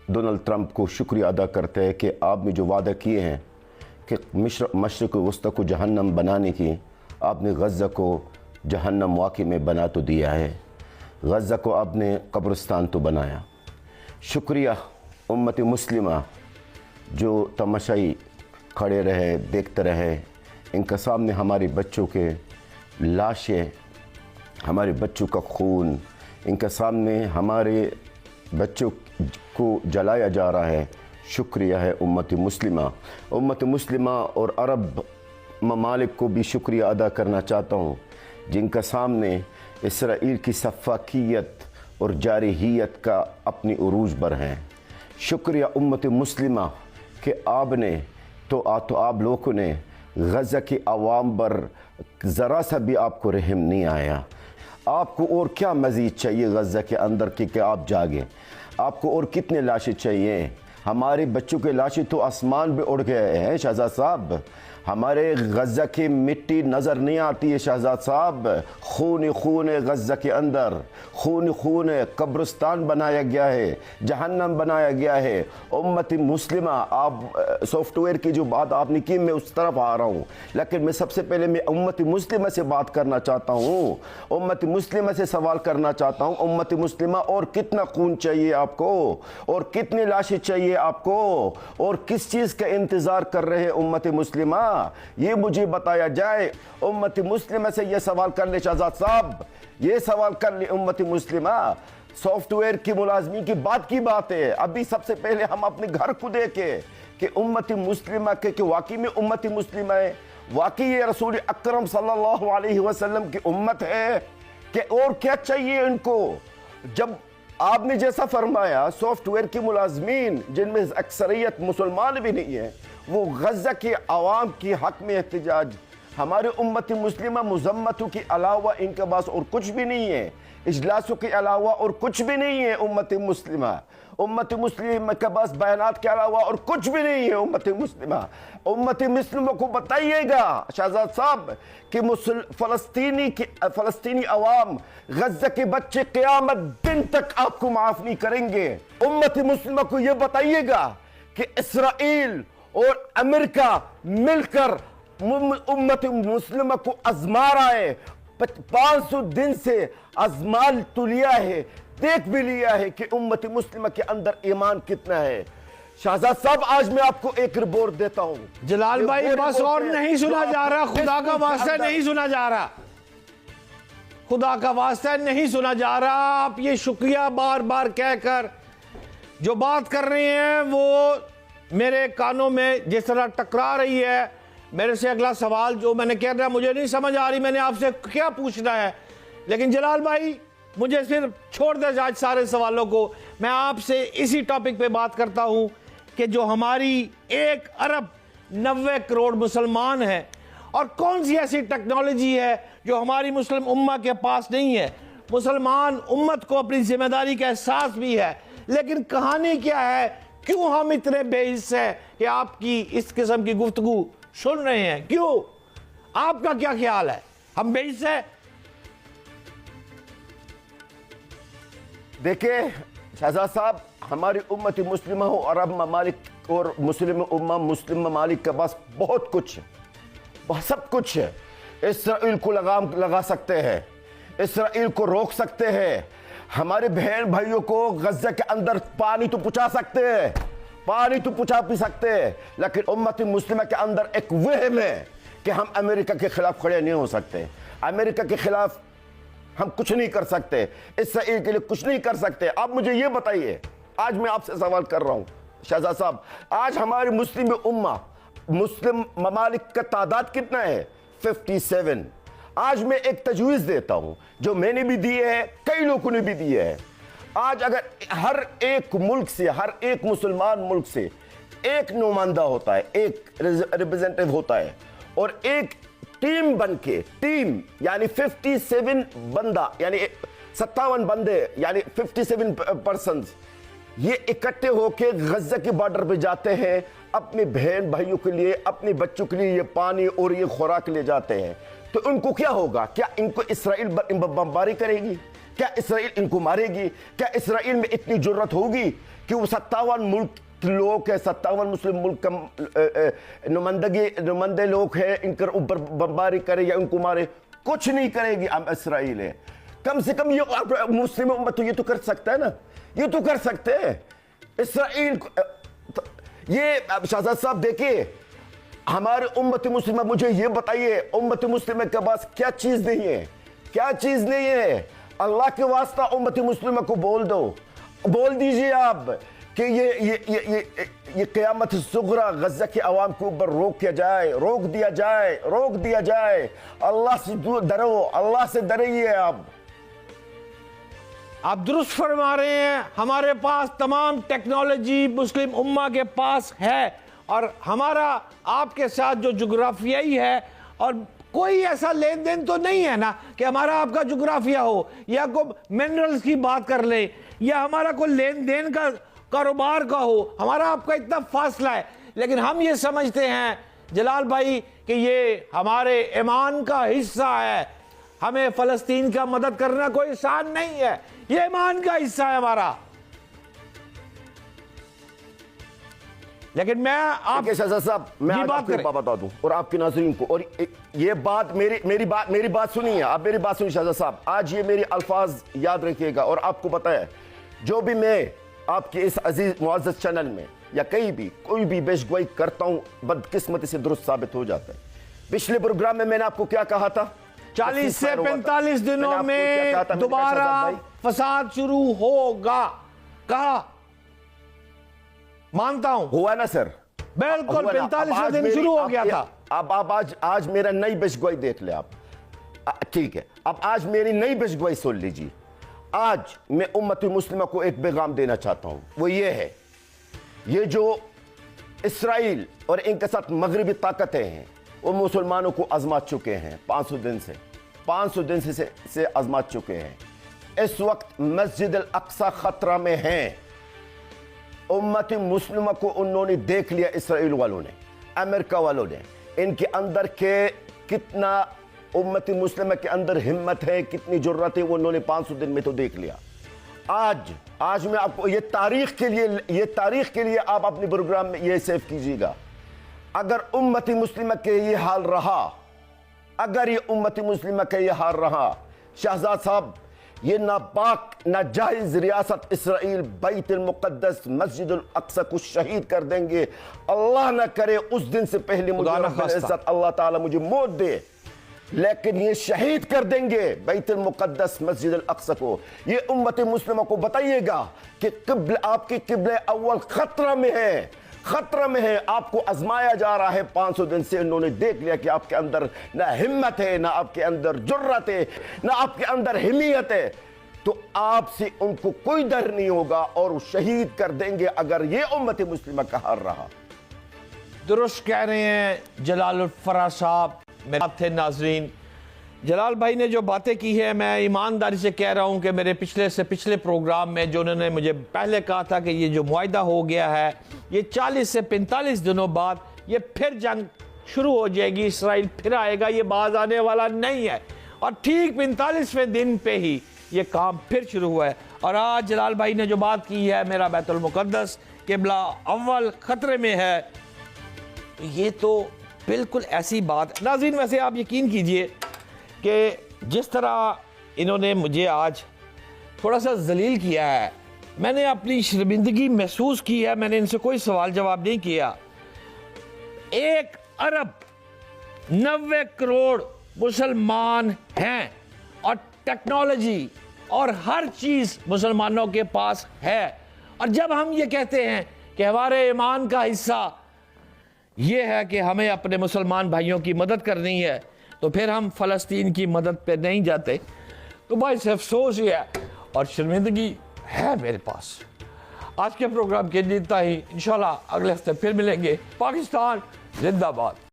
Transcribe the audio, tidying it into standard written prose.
Donald Trump को शुक्रिया अदा करते हैं कि आपने जो वादा किए हैं कि मशरिक़ वस्ती को जहन्नम बनाने की, आपने गज़ा को जहन्नम वाक़ई में बना तो दिया है। गज़ा को आपने कब्रिस्तान तो बनाया। शुक्रिया उम्मत मुस्लिमा जो तमाशाई खड़े रहे, देखते रहे। इनके सामने हमारे बच्चों के लाशें, हमारे बच्चों का खून, इनके सामने हमारे बच्चों को जलाया जा रहा है। शुक्रिया है उम्मत मुस्लिमा और अरब ममालिक को भी शुक्रिया अदा करना चाहता हूँ, जिनका सामने इसराइल की सफ़ाकियत और जारहियत का अपनी उरूज पर हैं। शुक्रिया उम्मत मुस्लिमा कि आपने तो आप लोगों ने गज़ा की आवाम पर ज़रा सा भी आपको रहम नहीं आया। आपको और क्या मज़ीद चाहिए गज़ा के अंदर कि आप जागें? आपको और कितने लाशें चाहिए? हमारे बच्चों के लाशें तो आसमान पे उड़ गए हैं शहजाद साहब। हमारे गज़ा की मिट्टी नज़र नहीं आती है शहजाद साहब। खून गज़ा के अंदर खून कब्रिस्तान बनाया गया है, जहन्नम बनाया गया है। उम्मत मुस्लिमा, आप सॉफ्टवेयर की जो बात आपने की, मैं उस तरफ आ रहा हूँ, लेकिन मैं सबसे पहले मैं उम्मत मुस्लिमा से बात करना चाहता हूँ। उम्मत मुस्लिमा से सवाल करना चाहता हूँ, उम्मत मुस्लिमा और कितना खून चाहिए आपको, और कितनी लाशें चाहिए आपको, और किस चीज़ का इंतज़ार कर रहे हैं उम्मत मुस्लिमा? ये मुझे बताया जाए। उम्मत मुस्लिमा से ये सवाल कर ले शहजाद साहब, ये सवाल कर ले उम्मत मुस्लिमा। सॉफ्टवेयर की मुलाजमी की बात है। अभी सबसे पहले हम अपने घर को देखें कि उम्मत मुस्लिमा के वाकई में उम्मत मुस्लिमा है, वाकई ये रसूल अकरम सल्लल्लाहु अलैहि वसल्लम की उम्मत है कि और क्या चाहिए इनको? जब आपने जैसा फरमाया सॉफ्टवेयर की मुलाजमीन, जिनमें अक्सरियत मुसलमान भी नहीं है, वो गज़ा के आवाम की हक में एहतजाज, हमारे उम्मत मुस्लिमा मुज़म्मतों के अलावा इनके पास और कुछ भी नहीं है, इजलासों के अलावा और कुछ भी नहीं है। उम्मत मुस्लिमा के पास बयानात के अलावा और कुछ भी नहीं है। उम्मत मुस्लिमा को बताइएगा शहजाद साहब कि फ़लस्तीनी अवाम, गज़ा के बच्चे क़यामत दिन तक आपको माफ़ नहीं करेंगे। उम्मत मुस्लिमा को यह बताइएगा कि इसराइल और अमेरिका मिलकर उम्मत मुस्लिमा को आज़मा रहा है। 500 दिन से आज़माल तो लिया है, देख भी लिया है कि उम्मत मुस्लिमा के अंदर ईमान कितना है। शहजाद साहब, आज मैं आपको एक रिपोर्ट देता हूँ। जलाल भाई, बस और नहीं सुना जा रहा, खुदा का वास्ता नहीं सुना जा रहा, खुदा का वास्ता नहीं सुना जा रहा। आप ये शुक्रिया बार बार कहकर जो बात कर रहे हैं वो मेरे कानों में जिस तरह टकरा रही है। मेरे से अगला सवाल जो मैंने कह रहा, मुझे नहीं समझ आ रही मैंने आपसे क्या पूछना है, लेकिन जलाल भाई मुझे सिर्फ छोड़ दे आज सारे सवालों को। मैं आपसे इसी टॉपिक पे बात करता हूं कि जो हमारी 1 अरब 90 करोड़ मुसलमान हैं, और कौन सी ऐसी टेक्नोलॉजी है जो हमारी मुस्लिम उम्मा के पास नहीं है। मुसलमान उम्मत को अपनी जिम्मेदारी का एहसास भी है, लेकिन कहानी क्या है, क्यों हम इतने बेहिस हैं कि आपकी इस किस्म की गुफ्तगू सुन रहे हैं? क्यों? आपका क्या ख्याल है, हम बेहिस हैं? देखिए शहजाद साहब, हमारी उम्मत मुस्लिमा हो, अरब ममालिक और मुस्लिम उम्मा, मुस्लिम ममालिक के पास बहुत कुछ है, सब कुछ है। इसराइल को लगाम लगा सकते हैं, इसराइल को रोक सकते हैं, हमारे बहन भाइयों को गज़ा के अंदर पानी तो पहुंचा सकते हैं, पानी तो पहुंचा भी सकते हैं, लेकिन उम्मत मुस्लिमा के अंदर एक वहम है कि हम अमेरिका के खिलाफ खड़े नहीं हो सकते, अमेरिका के खिलाफ हम कुछ नहीं कर सकते, इसराइल के लिए कुछ नहीं कर सकते। आप मुझे ये बताइए, आज मैं आपसे सवाल कर रहा हूं शहजाद साहब, आज हमारी मुस्लिम उम्मा, मुस्लिम ममालिक का तादाद कितना है? 57। आज मैं एक तजवीज़ देता हूं जो मैंने भी दी है, कई लोगों ने भी दी है। आज अगर हर एक मुल्क से, हर एक मुसलमान मुल्क से एक नुमाइंदा होता है, एक रिप्रेजेंटेटिव होता है, और एक टीम बनके, टीम यानी 57 बंदा, यानी 57 बंदे, यानी 57 पर्सन्स, ये इकट्ठे होके गज़ा के बॉर्डर पे जाते हैं, अपने बहन भाइयों के लिए, अपने बच्चों के लिए ये पानी और ये खुराक ले जाते हैं। तो उनको क्या होगा? क्या इनको इसराइल बमबारी करेगी? क्या इसराइल इनको मारेगी? क्या इसराइल में इतनी जुर्रत होगी کہ وہ 57 ملک لوگ ہیں، 57 مسلم ملک کا نمائندے لوگ ہیں، ان کے اوپر بمباری کرے یا ان کو مارے، کچھ نہیں کرے گی اسرائیل ہے. کم سے کم یہ مسلم امت تو یہ تو کر سکتا ہے نا، یہ تو کر سکتے ہیں. اسرائیل یہ شہزاد صاحب دیکھیے، ہمارے امت مسلمہ، مجھے یہ بتائیے امت مسلمہ کے پاس کیا چیز نہیں ہے، کیا چیز نہیں ہے؟ اللہ کے واسطہ امت مسلمہ کو بول دو، بول دیجئے آپ کہ یہ قیامت صغریٰ غزہ کے عوام کے اوپر روک دیا جائے. اللہ سے ڈرو، اللہ سے ڈریے. آپ درست فرما رہے ہیں. ہمارے پاس تمام ٹیکنالوجی مسلم امہ کے پاس ہے، اور ہمارا آپ کے ساتھ جو جغرافیائی ہے، اور کوئی ایسا لین دین تو نہیں ہے نا کہ ہمارا آپ کا جغرافیہ ہو، یا کوئی منرلز کی بات کر لیں، یا ہمارا کوئی لین دین کا کاروبار کا ہو. ہمارا آپ کا اتنا فاصلہ ہے، لیکن ہم یہ سمجھتے ہیں جلال بھائی کہ یہ ہمارے ایمان کا حصہ ہے. ہمیں فلسطین کا مدد کرنا کوئی احسان نہیں ہے، یہ ایمان کا حصہ ہے ہمارا. لیکن میں آپ شہزاد صاحب، میں جی آپ بات کو ایک بات بتا دوں اور آپ کے ناظرین کو، اور یہ بات میری بات سنیے، آپ میری بات سنیے شہزاد صاحب. آج یہ میری الفاظ یاد رکھیے گا، اور آپ کو پتہ ہے جو بھی میں آپ کے اس عزیز معزز چینل میں یا کہیں بھی کوئی بھی پیشگوئی کرتا ہوں، بدقسمتی سے درست ثابت ہو جاتا ہے. پچھلے پروگرام میں نے آپ کو کیا کہا تھا؟ 40 سے 45 دنوں میں دوبارہ فساد شروع ہوگا کہا. مانتا ہوں، ہوا نا سر؟ بالکل 45 دن شروع ہو گیا تھا. اب آج میرا نئی پیشگوئی دیکھ لیں آپ. ٹھیک ہے، اب آج میری نئی پیشگوئی سن لیجیے. آج میں امت مسلمہ کو ایک پیغام دینا چاہتا ہوں، وہ یہ ہے، یہ جو اسرائیل اور ان کے ساتھ مغربی طاقتیں ہیں، وہ مسلمانوں کو آزما چکے ہیں. 500 دن سے آزما چکے ہیں. اس وقت مسجد الاقصی خطرہ میں ہیں. امت مسلمہ کو انہوں نے دیکھ لیا، اسرائیل والوں نے، امریکہ والوں نے. ان کے اندر کتنا امت مسلمہ کے اندر ہمت ہے، کتنی جرات ہے، وہ انہوں نے 500 دن میں تو دیکھ لیا. آج میں آپ کو یہ تاریخ کے لیے آپ اپنے پروگرام میں یہ سیو کیجیے گا. اگر امت مسلمہ کے یہ حال رہا، شہزاد صاحب، یہ ناپاک ناجائز ریاست اسرائیل بیت المقدس مسجد الاقصی کو شہید کر دیں گے. اللہ نہ کرے اس دن سے پہلے مجھے رب العزت اللہ تعالیٰ مجھے موت دے، لیکن یہ شہید کر دیں گے بیت المقدس مسجد الاقصی کو. یہ امت مسلمہ کو بتائیے گا کہ آپ کی قبلہ اول خطرہ میں ہے. آپ کو آزمایا جا رہا ہے 500 دن سے. انہوں نے دیکھ لیا کہ آپ کے اندر نہ ہمت ہے، نہ آپ کے اندر جرات ہے، نہ آپ کے اندر حمیت ہے. تو آپ سے ان کو کوئی ڈر نہیں ہوگا اور وہ شہید کر دیں گے اگر یہ امت مسلمہ کا حال رہا. درست کہہ رہے ہیں جلال الفرا صاحب. میرے ساتھ تھے ناظرین. جلال بھائی نے جو باتیں کی ہے، میں ایمانداری سے کہہ رہا ہوں کہ میرے پچھلے پروگرام میں جو انہوں نے مجھے پہلے کہا تھا کہ یہ جو معاہدہ ہو گیا ہے، یہ 40 سے 45 دنوں بعد یہ پھر جنگ شروع ہو جائے گی، اسرائیل پھر آئے گا، یہ باز آنے والا نہیں ہے. اور ٹھیک 45ویں دن پہ ہی یہ کام پھر شروع ہوا ہے. اور آج جلال بھائی نے جو بات کی ہے، میرا بیت المقدس قبلہ اول خطرے میں ہے، یہ تو بالکل ایسی بات. ناظرین، ویسے آپ یقین کیجئے کہ جس طرح انہوں نے مجھے آج تھوڑا سا ذلیل کیا ہے، میں نے اپنی شرمندگی محسوس کی ہے. میں نے ان سے کوئی سوال جواب نہیں کیا. 1 ارب 90 کروڑ مسلمان ہیں، اور ٹیکنالوجی اور ہر چیز مسلمانوں کے پاس ہے. اور جب ہم یہ کہتے ہیں کہ ہمارے ایمان کا حصہ یہ ہے کہ ہمیں اپنے مسلمان بھائیوں کی مدد کرنی ہے، تو پھر ہم فلسطین کی مدد پہ نہیں جاتے. تو باعث افسوس یہ ہے اور شرمندگی ہے میرے پاس. آج کے پروگرام کے لیے اتنا ہی. انشاءاللہ اگلے ہفتے پھر ملیں گے. پاکستان زندہ باد.